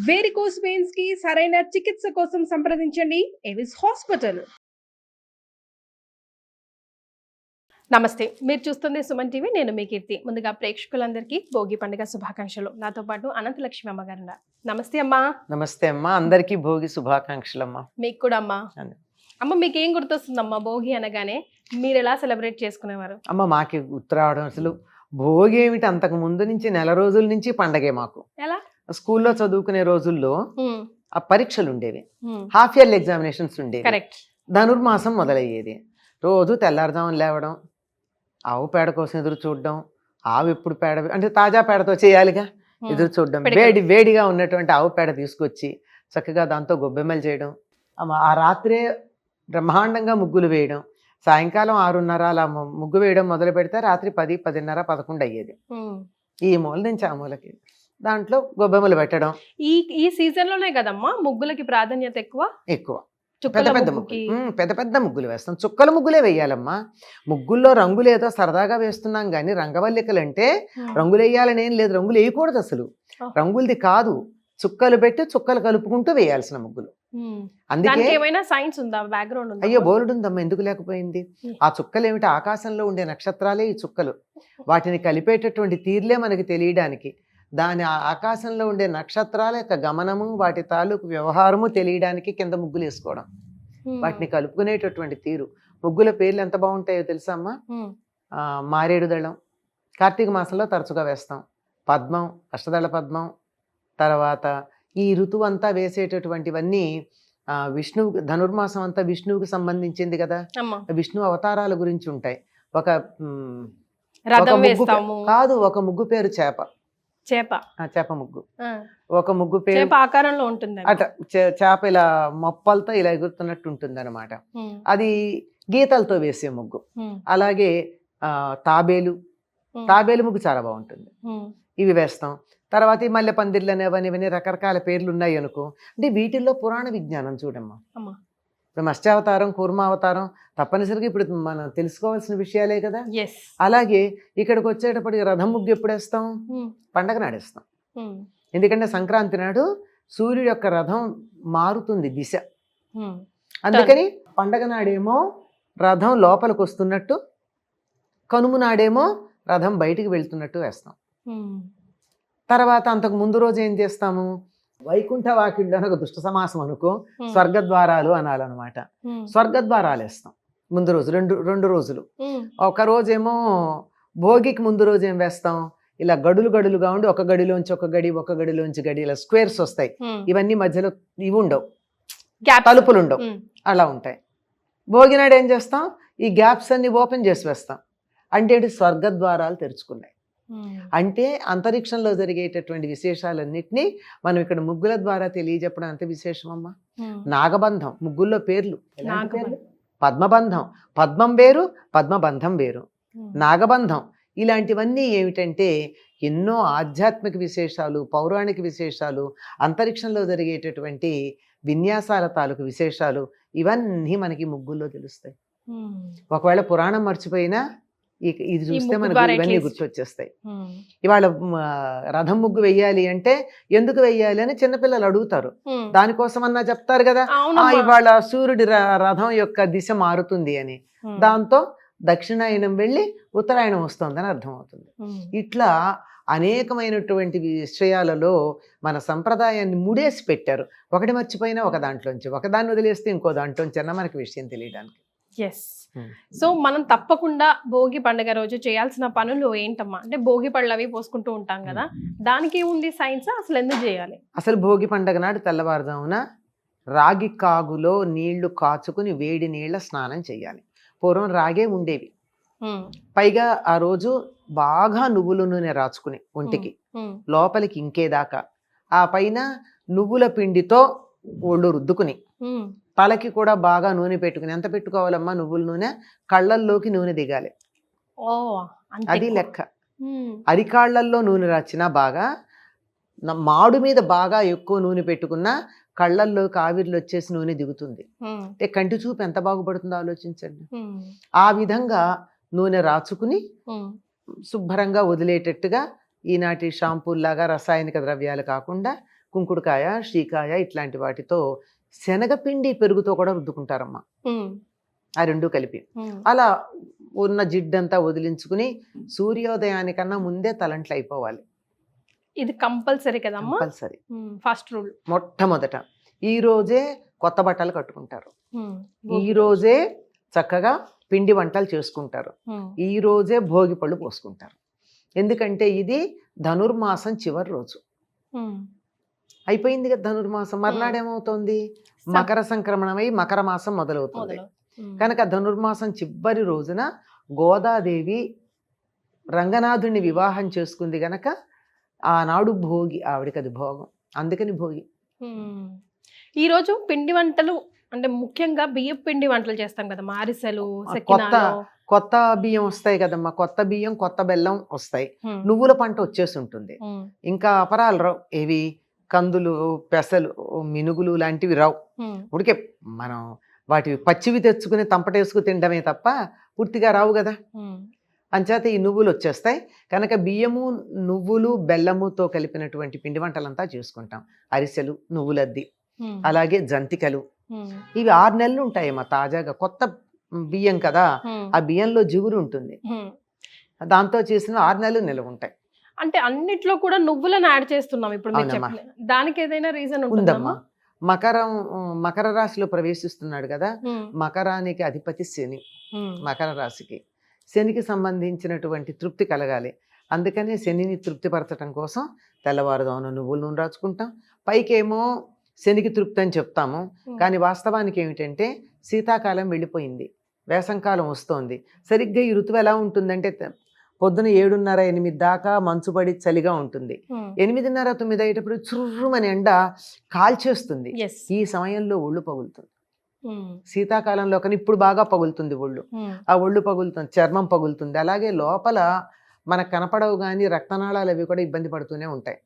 Varicose veins కి సరైన చికిత్స కోసం సంప్రదించండి ఎవిస్ హాస్పిటల్. నమస్తే, మీరు చూస్తుంది సుమన్ టీవీ. నేను మీ కీర్తి. ముందుగా ప్రేక్షకులందరికీ భోగి పండుగ శుభాకాంక్షలు. నాతో పాటు అనంతలక్ష్మి అమ్మగారు ఉన్నారు. నమస్తే అమ్మా. నమస్తే అమ్మా, అందరికీ భోగి శుభాకాంక్షలు అమ్మా. మీకు కూడా అమ్మా. అమ్మ, మీకు ఏం గుర్తొస్తుందమ్మా భోగి అనగానే? మీరు ఎలా సెలబ్రేట్ చేసుకునేవారు? అమ్మ, మాకు గుర్తురావడం అసలు భోగి ఏమిటి, అంతకు ముందు నుంచి నెల రోజుల నుంచి పండగే మాకు. ఎలా? స్కూల్లో చదువుకునే రోజుల్లో ఆ పరీక్షలు ఉండేవి, హాఫ్ ఇయర్లీ ఎగ్జామినేషన్స్ ఉండేవి. కరెక్ట్. ధనుర్మాసం మొదలయ్యేది. రోజు తెల్లారుజామున లేవడం, ఆవు పేడ కోసం ఎదురు చూడడం. ఆవు ఎప్పుడు పేడ అంటే తాజా పేడతో చేయాలిగా, ఎదురు చూడడం. వేడిగా ఉన్నటువంటి ఆవు పేడ తీసుకొచ్చి చక్కగా దాంతో గొబ్బెమ్మలు చేయడం. ఆ రాత్రే బ్రహ్మాండంగా ముగ్గులు వేయడం. సాయంకాలం 6:30 అలా ముగ్గు వేయడం మొదలు పెడితే రాత్రి 10, 10:30, 11 అయ్యేది. ఈ మూల నుంచి ఆ మూలకి దాంట్లో గొబ్బెమ్మలు పెట్టడం. ఈ సీజన్ లోనే కదమ్మా ముగ్గులకి ప్రాధాన్యత ఎక్కువ. పెద్ద పెద్ద ముగ్గులు వేస్తాం. చుక్కల ముగ్గులే వేయాలమ్మా. ముగ్గుల్లో రంగులు ఏదో సరదాగా వేస్తున్నాం కానీ రంగవల్లికలు అంటే రంగులు వేయాలని ఏం లేదు. రంగులు వేయకూడదు అసలు. రంగులది కాదు, చుక్కలు పెట్టి చుక్కలు కలుపుకుంటూ వేయాల్సిన ముగ్గులు. అందుకే సైన్స్ ఉందా, బ్యాక్గ్రౌండ్? అయ్యో బోర్డు ఉందమ్మా, ఎందుకు లేకపోయింది? ఆ చుక్కలు ఏమిటి, ఆకాశంలో ఉండే నక్షత్రాలే ఈ చుక్కలు. వాటిని కలిపేటటువంటి తీర్లే మనకి తెలియడానికి, దాని ఆకాశంలో ఉండే నక్షత్రాల యొక్క గమనము, వాటి తాలూకు వ్యవహారము తెలియడానికి కింద ముగ్గులు వేసుకోవడం, వాటిని కలుపుకునేటటువంటి తీరు. ముగ్గుల పేర్లు ఎంత బాగుంటాయో తెలుసా అమ్మా? మారేడు దళం కార్తీక మాసంలో తరచుగా వేస్తాం. పద్మం, అష్టదళ పద్మం. తర్వాత ఈ ఋతువు అంతా వేసేటటువంటివన్నీ విష్ణువు, ధనుర్మాసం అంతా విష్ణువుకి సంబంధించింది కదా. విష్ణు అవతారాల గురించి ఉంటాయి. ఒక కాదు, ఒక ముగ్గు పేరు చేప ముగ్గు. ఒక ముగ్గు పేరు ఆకారంలో ఉంటుంది. అట చేప ఇలా మొప్పలతో ఇలా ఎగురుతున్నట్టు ఉంటుంది అనమాట. అది గీతలతో వేసే ముగ్గు. అలాగే తాబేలు ముగ్గు చాలా బాగుంటుంది. ఇవి వేస్తాం. తర్వాత ఈ మల్లె పందిర్లు అనేవని రకరకాల పేర్లు ఉన్నాయి అనుకో. అంటే వీటిల్లో పురాణ విజ్ఞానం చూడమ్మా. ఇప్పుడు మత్స్యావతారం, కూర్మావతారం తప్పనిసరిగా ఇప్పుడు మనం తెలుసుకోవాల్సిన విషయాలే కదా. అలాగే ఇక్కడికి వచ్చేటప్పటికి రథం ముగ్గు ఎప్పుడు వేస్తాం? పండగ నాడేస్తాం. ఎందుకంటే సంక్రాంతి నాడు సూర్యుడు యొక్క రథం మారుతుంది దిశ. అందుకని పండగ నాడేమో రథం లోపలికి వస్తున్నట్టు, కనుమ నాడేమో రథం బయటికి వెళ్తున్నట్టు వేస్తాం. తర్వాత అంతకు ముందు రోజు ఏం చేస్తాము? వైకుంఠ వాకిళ్ళు అని ఒక దుష్ట సమాసం అనుకో, స్వర్గద్వారాలు అనాలన్నమాట. స్వర్గద్వారాలు వేస్తాం ముందు రోజు, రెండు రోజులు. ఒక రోజేమో భోగికి ముందు రోజు ఏం వేస్తాం? ఇలా గడులుగా ఉండి ఒక గడిలోంచి ఒక గడిలోంచి గడి ఇలా స్క్వేర్స్ వస్తాయి. ఇవన్నీ మధ్యలో ఇవి ఉండవు, తలుపులు ఉండవు, అలా ఉంటాయి. భోగి నాడు ఏం చేస్తాం? ఈ గ్యాప్స్ అన్ని ఓపెన్ చేసి వేస్తాం. అంటే స్వర్గద్వారాలు తెరుచుకున్నాయి. అంటే అంతరిక్షంలో జరిగేటటువంటి విశేషాలన్నిటినీ మనం ఇక్కడ ముగ్గుల ద్వారా తెలియజెప్పడం అంత విశేషమమ్మా. నాగబంధం, ముగ్గుల్లో పేర్లు. పద్మబంధం, పద్మం వేరు, పద్మబంధం వేరు. నాగబంధం ఇలాంటివన్నీ ఏమిటంటే ఎన్నో ఆధ్యాత్మిక విశేషాలు, పౌరాణిక విశేషాలు, అంతరిక్షంలో జరిగేటటువంటి విన్యాసాల తాలూకు విశేషాలు ఇవన్నీ మనకి ముగ్గుల్లో తెలుస్తాయి. ఒకవేళ పురాణం మర్చిపోయినా ఇది చూస్తే మనకు ఇవన్నీ గుర్తొచ్చేస్తాయి. ఇవాళ రథం ముగ్గు వెయ్యాలి అంటే ఎందుకు వెయ్యాలి అని చిన్నపిల్లలు అడుగుతారు. దానికోసమన్నా చెప్తారు కదా, ఇవాళ సూర్యుడి రథం యొక్క దిశ మారుతుంది అని. దాంతో దక్షిణాయనం వెళ్ళి ఉత్తరాయణం వస్తుందని అర్థమవుతుంది. ఇట్లా అనేకమైనటువంటి విషయాలలో మన సంప్రదాయాన్ని ముడేసి పెట్టారు. ఒకటి మర్చిపోయినా ఒక దాంట్లోంచి, ఒకదాన్ని వదిలేస్తే ఇంకో దాంట్లోంచి అన్నా మనకి విషయం తెలియడానికి. సో మనం తప్పకుండా భోగి పండుగ రోజు చేయాల్సిన పనులు ఏంటమ్మా? అంటే భోగి పళ్ళు అవి పోసుకుంటూ ఉంటాం కదా, దానికి ఏముంది సైన్స్? అసలు ఎందుకు చేయాలి? అసలు భోగి పండుగ నాడు తెల్లవారుజామున రాగి కాగులో నీళ్లు కాచుకుని వేడి నీళ్ళ స్నానం చేయాలి. పూర్వం రాగే ఉండేవి. పైగా ఆ రోజు బాగా నువ్వుల నూనె రాచుకుని ఒంటికి లోపలికి ఇంకేదాకా, ఆ పైన నువ్వుల పిండితో ఒళ్ళు రుద్దుకుని తలకి కూడా బాగా నూనె పెట్టుకుని, ఎంత పెట్టుకోవాలమ్మా నువ్వుల నూనె? కళ్ళల్లోకి నూనె దిగాలి, అది లెక్క. అరికాళ్లల్లో నూనె రాచినా బాగా, మాడు మీద బాగా ఎక్కువ నూనె పెట్టుకున్నా కళ్ళల్లోకి ఆవిర్లు వచ్చేసి నూనె దిగుతుంది. అంటే కంటి చూపు ఎంత బాగుపడుతుందో ఆలోచించండి. ఆ విధంగా నూనె రాచుకుని శుభ్రంగా వదిలేటట్టుగా ఈనాటి షాంపూల్లాగా రసాయనిక ద్రవ్యాలు కాకుండా కుంకుడుకాయ, శ్రీకాయ ఇట్లాంటి వాటితో శనగపిండి పెరుగుతో కూడా రుద్దుకుంటారమ్మా, ఆ రెండు కలిపి. అలా ఉన్న జిడ్డంతా వదిలించుకుని సూర్యోదయానికన్నా ముందే తలంట్లు అయిపోవాలి. ఇది కంపల్సరీ కదమ్మా, కంపల్సరీ ఫస్ట్ రూల్. మొట్టమొదట ఈ రోజే కొత్త బట్టలు కట్టుకుంటారు, ఈ రోజే చక్కగా పిండి వంటలు చేసుకుంటారు, ఈ రోజే భోగి పళ్ళు పోసుకుంటారు. ఎందుకంటే ఇది ధనుర్మాసం చివరి రోజు అయిపోయింది కదా. ధనుర్మాసం మర్నాడేమవుతోంది, మకర సంక్రమణమై మకర మాసం మొదలవుతుంది. కనుక ధనుర్మాసం చివరి రోజున గోదాదేవి రంగనాథుని వివాహం చేసుకుంది గనక ఆనాడు భోగి, ఆవిడకి అది భోగం, అందుకని భోగి. ఈ రోజు పిండి వంటలు అంటే ముఖ్యంగా బియ్యం పిండి వంటలు చేస్తాం కదా, మారిసెలు, కొత్త బియ్యం వస్తాయి కదమ్మా, కొత్త బియ్యం కొత్త బెల్లం వస్తాయి, నువ్వుల పంట వచ్చేసి ఉంటుంది. ఇంకా అపరాలు రావు, ఏవి కందులు, పెసలు, మినుగులు లాంటివి రావు. ఉడికే మనం వాటివి పచ్చివి తెచ్చుకుని తంపటేసుకు తినడమే తప్ప పూర్తిగా రావు కదా. అంచేత ఈ నువ్వులు వచ్చేస్తాయి. కనుక బియ్యము, నువ్వులు, బెల్లముతో కలిపినటువంటి పిండి వంటలంతా చేసుకుంటాం. అరిసెలు, నువ్వులద్ది, అలాగే జంతికలు. ఇవి 6 నెలలు ఉంటాయమ్మా తాజాగా, కొత్త బియ్యం కదా, ఆ బియ్యంలో జిగురు ఉంటుంది, దాంతో చేసిన 6 నెలలు నిలవ ఉంటాయి. అంటే అన్నిట్లో కూడా నువ్వులను యాడ్ చేస్తున్నాం ఇప్పుడు మీరు చెప్పిన దానికి ఏదైనా రీజన్ ఉంటుందమ్మా? మకర రాశిలో ప్రవేశిస్తున్నాడు కదా, మకరానికి అధిపతి శని, మకర రాశికి శనికి సంబంధించినటువంటి తృప్తి కలగాలి. అందుకని శనిని తృప్తిపరచడం కోసం తెల్లవారుదామున నువ్వుల నూనె రాచుకుంటాం. పైకేమో శనికి తృప్తి అని చెప్తాము, కానీ వాస్తవానికి ఏమిటంటే శీతాకాలం వెళ్ళిపోయింది, వేసంకాలం వస్తోంది. సరిగ్గా ఈ ఋతువు ఎలా ఉంటుందంటే పొద్దున 7:30, 8 దాకా మంచుపడి చలిగా ఉంటుంది. 8:30, 9 అయ్యేటప్పుడు చుర్రుమని ఎండ కాల్చేస్తుంది. ఈ సమయంలో ఒళ్ళు పగులుతుంది. శీతాకాలంలో కానీ ఇప్పుడు బాగా పగులుతుంది ఒళ్ళు, ఆ ఒళ్ళు పగులుతుంది, చర్మం పగులుతుంది. అలాగే లోపల మనకు కనపడవు కానీ రక్తనాళాలు అవి కూడా ఇబ్బంది పడుతూనే ఉంటాయి.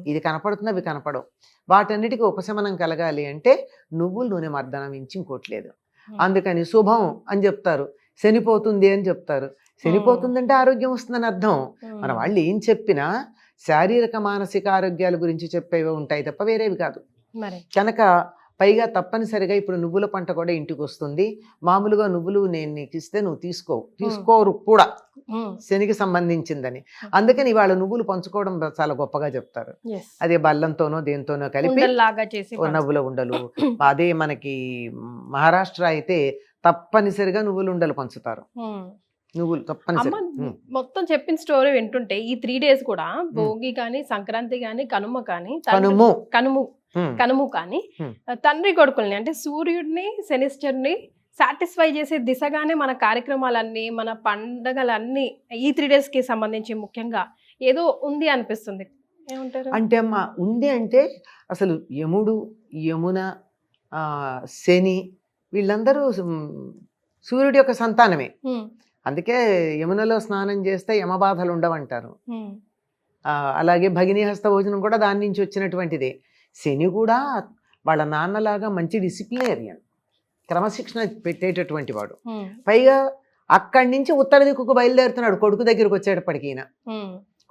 ఇది కనపడుతుంది, అవి కనపడవు. వాటన్నిటికీ ఉపశమనం కలగాలి అంటే నువ్వుల నూనె మర్దనం మించి ఇంకోట్లేదు. అందుకని శుభం అని చెప్తారు, శనిపోతుంది అని చెప్తారు. శనిపోతుందంటే ఆరోగ్యం వస్తుందని అర్థం. మన వాళ్ళు ఏం చెప్పినా శారీరక మానసిక ఆరోగ్యాల గురించి చెప్పేవి ఉంటాయి తప్ప వేరేవి కాదు. కనుక పైగా తప్పనిసరిగా ఇప్పుడు నువ్వుల పంట కూడా ఇంటికి వస్తుంది. మామూలుగా నువ్వులు నేను నీకు ఇస్తే నువ్వు తీసుకోరు కూడా, శనికి సంబంధించిందని. అందుకని ఇవాళ నువ్వులు పంచుకోవడం చాలా గొప్పగా చెప్తారు. అదే బెల్లంతోనో దేంతోనో కలిపి నువ్వుల ఉండలు. అదే మనకి మహారాష్ట్ర అయితే తప్పనిసరిగా నువ్వులు ఉండలు పంచుతారు. నువ్వులు తప్పనిసరి. మొత్తం చెప్పిన స్టోరీ వింటుంటే ఈ 3 days కూడా భోగి కానీ, సంక్రాంతి కానీ, కనుమ కానీ, కనుము కానీ తండ్రి కొడుకుల్ని అంటే సూర్యుడిని, శనిశ్చరుని సాటిస్ఫై చేసే దిశగానే మన కార్యక్రమాలన్నీ, మన పండగలన్నీ ఈ 3 days కి సంబంధించి ముఖ్యంగా ఏదో ఉంది అనిపిస్తుంది. ఏమంటారు? అంటే అమ్మా ఉంది అంటే అసలు యముడు, యమున, శని వీళ్ళందరూ సూర్యుడి యొక్క సంతానమే. అందుకే యమునలో స్నానం చేస్తే యమబాధలు ఉండవంటారు. అలాగే భగినీహస్త భోజనం కూడా దాని నుంచి వచ్చినటువంటిదే. శని కూడా వాళ్ళ నాన్నలాగా మంచి డిసిప్లినేరియన్, క్రమశిక్షణ పెట్టేటటువంటి వాడు. పైగా అక్కడి నుంచి ఉత్తర దిక్కుకు బయలుదేరుతున్నాడు కొడుకు దగ్గరకు వచ్చేటప్పటికి.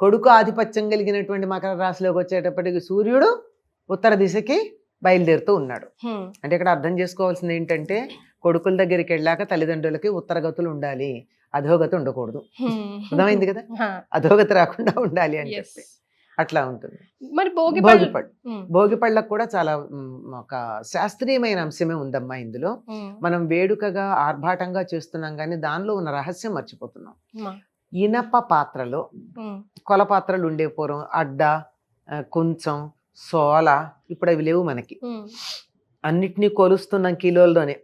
కొడుకు ఆధిపత్యం కలిగినటువంటి మకర రాశిలోకి వచ్చేటప్పటికి సూర్యుడు ఉత్తర దిశకి బయలుదేరుతూ ఉన్నాడు. అంటే ఇక్కడ అర్థం చేసుకోవాల్సింది ఏంటంటే కొడుకుల దగ్గరికి వెళ్ళాక తల్లిదండ్రులకి ఉత్తరగతులు ఉండాలి, అధోగతి ఉండకూడదు. అర్థమైంది కదా, అధోగతి రాకుండా ఉండాలి అని చెప్పి అట్లా ఉంటుంది. మరి భోగిపళ్ళకు కూడా చాలా ఒక శాస్త్రీయమైన అంశమే ఉందమ్మా ఇందులో. మనం వేడుకగా ఆర్భాటంగా చేస్తున్నాం కానీ దానిలో ఉన్న రహస్యం మర్చిపోతున్నాం. ఇనప పాత్రలో, కొల పాత్రలు ఉండే పూర్వం అడ్డ, కొంచెం, సోల, ఇప్పుడు అవి లేవు మనకి. అన్నిటినీ కొలుస్తున్నాం కిలోల్లోనే.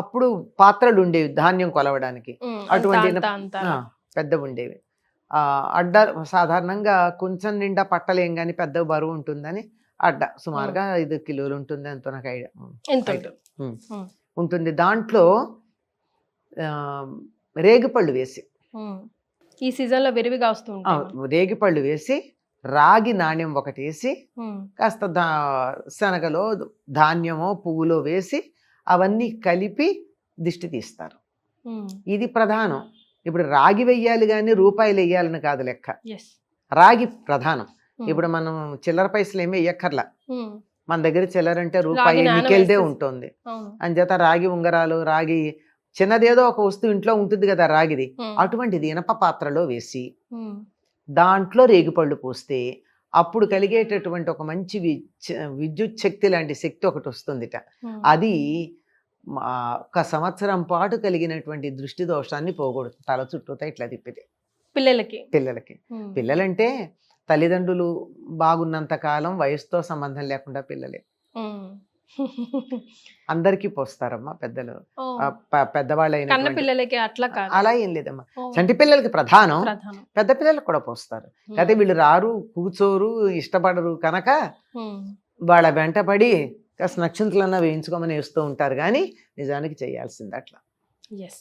అప్పుడు పాత్రలు ఉండేవి ధాన్యం కొలవడానికి, అటువంటి పెద్ద ఉండేవి. అడ్డ సాధారణంగా కొంచెం నిండా పట్టలేం కానీ పెద్ద బరువు ఉంటుందని అడ్డ సుమారుగా 5 కిలోలు ఉంటుంది, ఎంతో నాకు ఐడియా ఉంటుంది. దాంట్లో రేగిపళ్ళు వేసి, ఈ సీజన్ లో విరివిగా వస్తుంది, రేగిపళ్ళు వేసి రాగి నాణ్యం ఒకటి వేసి కాస్త శనగలో ధాన్యమో పువ్వులో వేసి అవన్నీ కలిపి దిష్టి తీస్తారు. ఇది ప్రధానం. ఇప్పుడు రాగి వెయ్యాలి కానీ రూపాయలు వెయ్యాలని కాదు లెక్క, రాగి ప్రధానం. ఇప్పుడు మనం చిల్లర పైసలు ఏమీ ఇయ్యక్కర్లా, ఉమ్, మన దగ్గర చిల్లర అంటే రాగి రూపాయి నాణెం నికెల్దే వేసేసి. ఉంటుంది. అవును. అంచేత రాగి ఉంగరాలు, రాగి చిన్నదేదో ఒక వస్తువు ఇంట్లో ఉంటుంది కదా రాగిది, ఉమ్, అటువంటిది ఇనప పాత్రలో వేసి ఉమ్, దాంట్లో రేగిపళ్ళు పోస్తే అప్పుడు కలిగేటటువంటి ఒక మంచి విద్యుత్ శక్తి లాంటి శక్తి ఒకటి వస్తుందిట. ఉమ్. అది ఒక సంవత్సరం పాటు కలిగినటువంటి దృష్టి దోషాన్ని పోగొడుతుంది, తల చుట్టూతా ఇట్లా తిప్పితే పిల్లలకి. పిల్లలకి. ఉమ్, పిల్లలంటే తల్లిదండ్రులు బాగున్నంత కాలం వయసుతో సంబంధం లేకుండా పిల్లలే. ఉమ్. అందరికీ పోస్తారమ్మా పెద్దలు, ఓ, పెద్దవాళ్ళు కన్న అయినటువంటి. పిల్లలకి అట్లా కాదు. అలా ఏం లేదమ్మా, ఓ, చంటి పిల్లలకి ప్రధానం, ప్రధానం. పెద్ద పిల్లలకు కూడా పోస్తారు. ఉమ్, అయితే వీళ్ళు రారు, కూర్చోరు, ఇష్టపడరు కనుక ఉమ్, వాళ్ళ వెంటపడి కాస్త నక్షత్రాలన్నా వేయించుకోమని వేస్తూ ఉంటారు, కానీ నిజానికి చేయాల్సింది అట్లా. yes.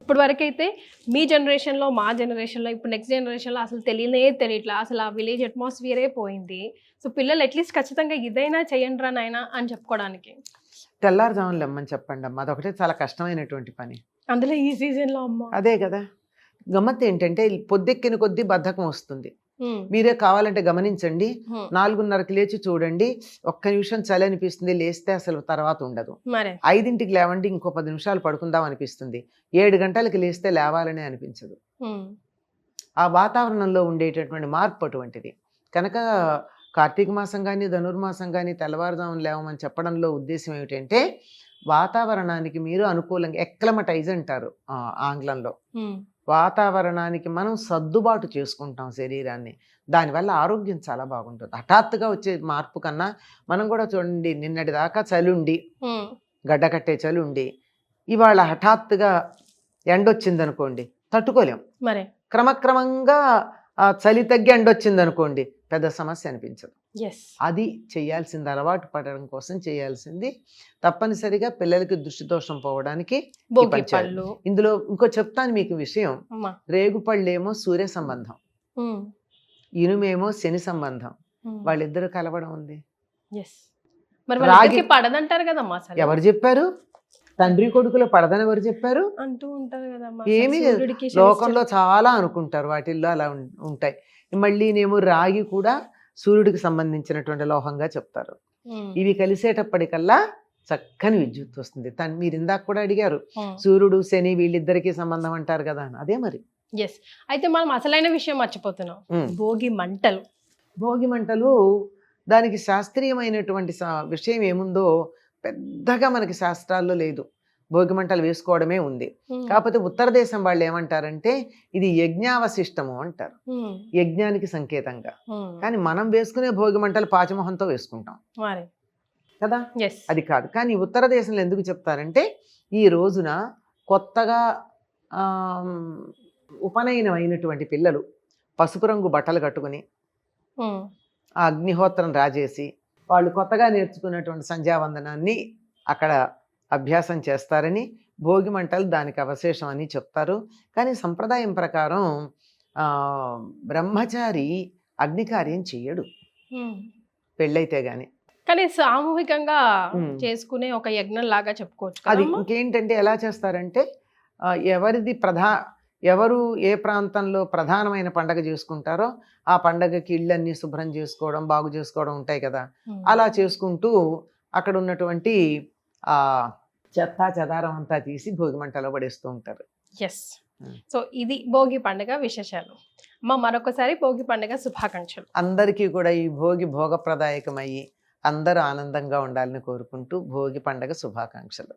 ఇప్పుడు వరకు అయితే మీ జనరేషన్లో, మా జనరేషన్లో, ఇప్పుడు నెక్స్ట్ జనరేషన్లో అసలు తెలియట్లా, అసలు ఆ విలేజ్ అట్మాస్ఫియరే పోయింది. సో పిల్లలు అట్లీస్ట్ ఖచ్చితంగా ఇదైనా చేయండి రా నాయనా అని చెప్పుకోవడానికి. తెల్లారుజామున లెమ్మని చెప్పండి అమ్మ, అదొకటే చాలా కష్టమైనటువంటి పని. అందులో ఈ సీజన్లో అమ్మ. అదే కదా గమ్మత్తు ఏంటంటే, పొద్దెక్కిన కొద్దీ బద్ధకం వస్తుంది. ఉమ్, మీరే కావాలంటే గమనించండి, ఉమ్, 4:30కి లేచి చూడండి, ఒక్క నిమిషం చలి అనిపిస్తుంది, లేస్తే అసలు తర్వాత ఉండదు. మరే. 5ంటికి లేవండి, ఇంకో 10 నిమిషాలు పడుకుందాం అనిపిస్తుంది. 7 గంటలకి లేస్తే లేవాలనే అనిపించదు. ఉమ్, ఆ వాతావరణంలో ఉండేటటువంటి మార్పు అటువంటిది కనుక కార్తీక మాసం కానీ ధనుర్మాసం కానీ తెల్లవారుజామున లేవమని చెప్పడంలో ఉద్దేశం ఏమిటంటే, వాతావరణానికి మీరు అనుకూలంగా ఎక్లమటైజ్ అంటారు ఆంగ్లంలో. ఉమ్, వాతావరణానికి మనం సర్దుబాటు చేసుకుంటాం శరీరాన్ని, దానివల్ల ఆరోగ్యం చాలా బాగుంటుంది. హఠాత్తుగా వచ్చే మార్పు కన్నా మనం కూడా చూడండి, నిన్నటి దాకా చలి ఉండి, ఉమ్, గడ్డకట్టే చలి ఉండి, ఇవాళ హఠాత్తుగా ఎండొచ్చింది అనుకోండి, తట్టుకోలేం. మరే. క్రమక్రమంగా ఆ చలి తగ్గి ఎండొచ్చింది అనుకోండి, పెద్ద సమస్య అనిపించదు. ఎస్. అది చేయాల్సింది, అలవాటు పడడం కోసం చేయాల్సింది. తప్పనిసరిగా పిల్లలకి దృష్టి దోషం పోవడానికి ఈ భోగి పని చేయాలి. పళ్ళు. ఇందులో ఇంకో చెప్తాను మీకు విషయం. అమ్మా. రేగుపళ్ళేమో సూర్య సంబంధం, ఉమ్, ఇనుమేమో శని సంబంధం, ఉమ్, వాళ్ళిద్దరు కలవడం ఉంది. ఎస్. మరి వాళ్ళకి పడదంటారు కదమ్మా అసలు. ఎవరు చెప్పారు? తండ్రి కొడుకులో పడదని ఎవరు చెప్పారు? అంటూ ఉంటారు కదమ్మా. ఏమీ అసలు లేదు. సూర్యుడికి లోకంలో చాలా అనుకుంటారు, వాటిల్లో అలా ఉంటాయి. మళ్ళీనేమో రాగి కూడా సూర్యుడికి సంబంధించినటువంటి లోహంగా చెప్తారు. ఉమ్, ఇవి కలిసేటప్పటికల్లా చక్కని విద్యుత్ వస్తుంది. మీరు ఇందాక కూడా అడిగారు, ఉమ్. సూర్యుడు శని వీళ్ళిద్దరికీ సంబంధం అంటారు కదా అని. అదే మరి. ఎస్. అయితే మనం అసలైన విషయం మర్చిపోతున్నాం. భోగి మంటలు. భోగి మంటలు, దానికి శాస్త్రీయమైనటువంటి విషయం ఏముందో పెద్దగా మనకి శాస్త్రాల్లో లేదు. భోగి మంటలు వేసుకోవడమే ఉంది. ఉమ్, కాకపోతే ఉత్తర దేశం వాళ్ళు ఏమంటారంటే, ఇది యజ్ఞావశిష్టము అంటారు, ఉమ్, యజ్ఞానికి సంకేతంగా. ఉమ్. కానీ మనం వేసుకునే భోగి మంటలు పాచమొహంతో వేసుకుంటాం మరి. కదా, ఎస్. అది కాదు. కానీ ఉత్తర దేశంలో ఎందుకు చెప్తారంటే, ఈ రోజున కొత్తగా ఉపనయనం అయినటువంటి పిల్లలు పసుపు రంగు బట్టలు కట్టుకుని ఉమ్, ఆ అగ్నిహోత్రం రాజేసి వాళ్ళు కొత్తగా నేర్చుకున్నటువంటి సంధ్యావందనాన్ని అక్కడ అభ్యాసం చేస్తారని, భోగి మంటలు దానికి అవశేషం అని చెప్తారు. కానీ సంప్రదాయం ప్రకారం బ్రహ్మచారి అగ్నికార్యం చెయ్యడు ఉమ్. పెళ్ళైతే గాని. కానీ సామూహికంగా ఉమ్. చేసుకునే ఒక యజ్ఞం లాగా చెప్పుకోవచ్చు అది కదమ్మా? ఇంకేంటంటే ఎలా చేస్తారంటే, ఎవరిది ఎవరు ఏ ప్రాంతంలో ప్రధానమైన పండగ చేసుకుంటారో ఆ పండగకి ఇళ్ళన్నీ శుభ్రం చేసుకోవడం, బాగు చేసుకోవడం ఉంటాయి కదా. ఉమ్. అలా చేసుకుంటూ అక్కడ ఉన్నటువంటి ఆ చెత్త చెదారం అంతా తీసి భోగి మంటలో పడేస్తూ ఉంటారు. ఎస్. సో ఇది భోగి పండుగ విశేషాలు. అమ్మ, మరొకసారి భోగి పండుగ శుభాకాంక్షలు. అందరికీ కూడా ఈ భోగి భోగప్రదాయకమయ్యి అందరూ ఆనందంగా ఉండాలని కోరుకుంటూ భోగి పండుగ శుభాకాంక్షలు.